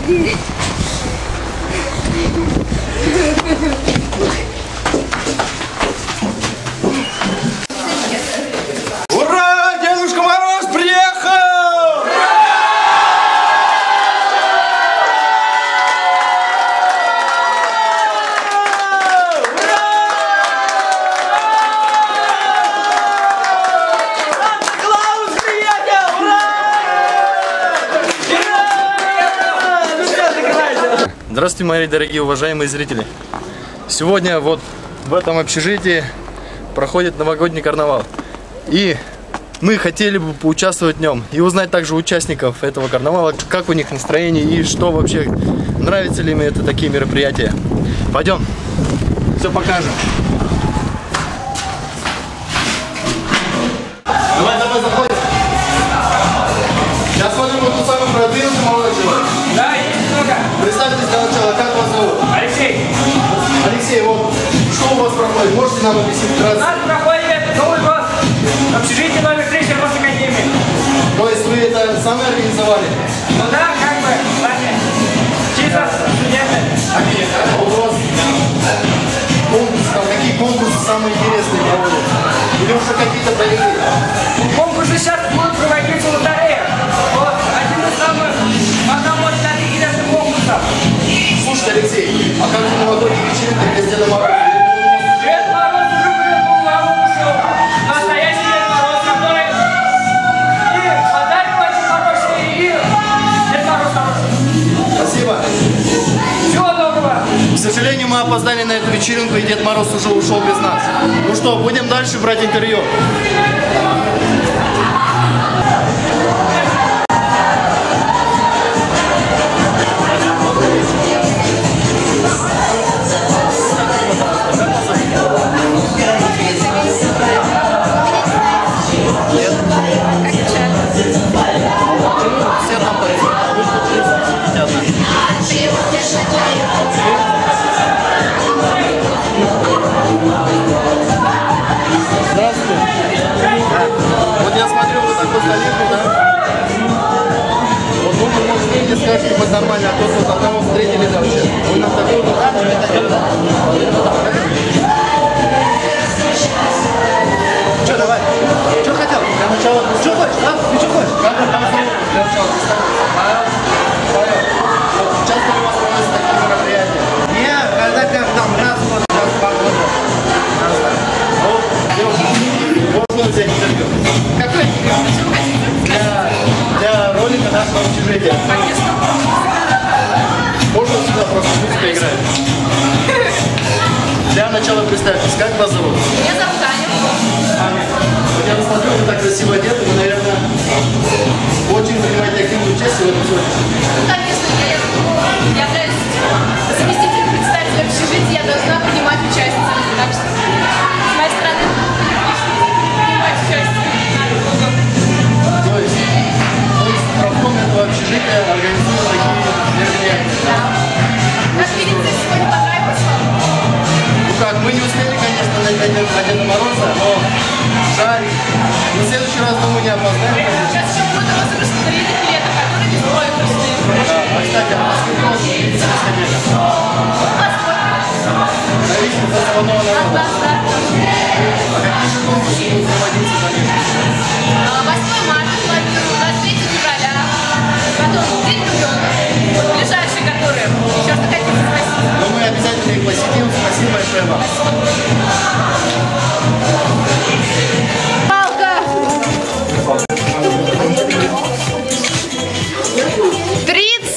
Ура! Дедушка Мороз приехал! Здравствуйте, мои дорогие уважаемые зрители! Сегодня вот в этом общежитии проходит новогодний карнавал. И мы хотели бы поучаствовать в нем и узнать также у участников этого карнавала, как у них настроение и что вообще, нравится ли им это такие мероприятия. Пойдем, все покажем. Давай, заходим. Сейчас смотрим вот ту самую продвинутую молодой человек. Да, есть много. Представьтесь для начала, как вас зовут? Алексей. Алексей, вот что у вас проходит? Можете нам объяснить вкратце? У нас проходит Новый год. Общежитие номер 3 Свердловской-Академии. То есть вы это сами организовали? Ну да, как бы, сами. Чисто студенты. А у вас конкурсы, там какие конкурсы самые интересные проводят? Или уже какие-то провели? Конкурсы сейчас будут проводиться лотерея. Вот, один из самых, одного из самых интересных конкурсов. Слушайте, Алексей, а как же новогодняя вечеринка без Деда Мороза? Дед Мороз уже придумал, маму ушел. Настоящий Дед Мороз, который и подарки очень хорошие, и Дед Мороз хороший. Спасибо. Всего доброго. К сожалению, мы опоздали на эту вечеринку, и Дед Мороз уже ушел без нас. Ну что, будем дальше брать интервью. Скажите, хоть нормально, а то вот одного встретили вообще. Вы нам такой Что, давай? Что хотел? Для начала. Что хочешь? А? Ты что хочешь? Как там зовут? Для начала. Часто у вас проводятся такие мероприятия? Не, когда как там, раз в год, раз в 2 года. Можно взять интервью? Какой интервью? Для ролика нашего общежития. Конечно. Можно сюда просто музыка играет? Для начала представьтесь, как вас зовут? Меня зовут Аня. Вот я посмотрю, вы так красиво одеты, вы, наверное, очень принимаете активное участие в этом сегодня. Ну, конечно, я являюсь заместителем председателя общежития, я должна принимать участие. Так что, с моей стороны, принимать участие. То есть правком этого общежития организуют такие мероприятия. Да. Наш видите, сегодня понравилось вам? Ну как, мы не успели, конечно, найти Деда Мороза, но шарик. Но в следующий раз, думаю, не опоздаем. Сейчас еще будет розыгрыш лотерейных билетов, которые беспроигрышные. Да, а кстати, а сколько у вас есть сходника? Зависит от основного народа. А какие же конкурсы будут проводиться за ним? 8 марта планирую, 23 февраля, потом День ребенка, ближайшие которые. Еще что хотите спросить? Но мы обязательно их посетим. Спасибо большое вам. Палка! 33.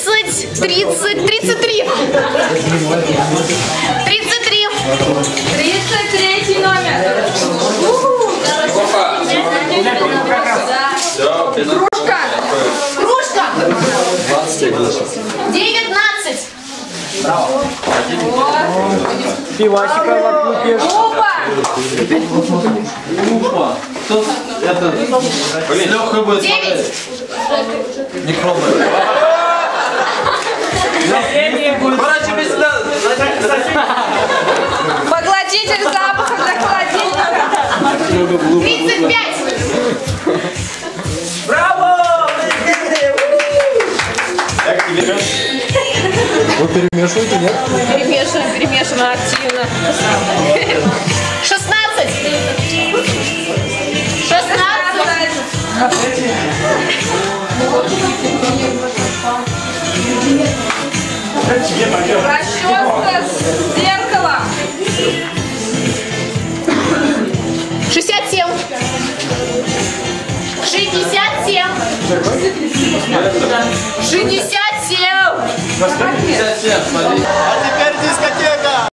33 номер. Кружка. Кружка. 19. Пивасика вокруг. Опа. Тут это... Блин, легкая будет 9. Не пробуй. Поглотитель запаха для холодильника. 35. Браво! Как тебе? Вы перемешиваете, нет? Перемешиваем активно. 16. 16. Расческа зеркала. 67. 67. 67. А теперь дискотека!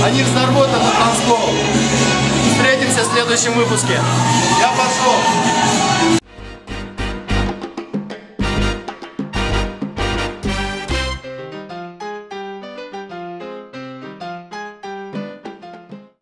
Они взорвут этот танцпол. Встретимся в следующем выпуске. Я пошел.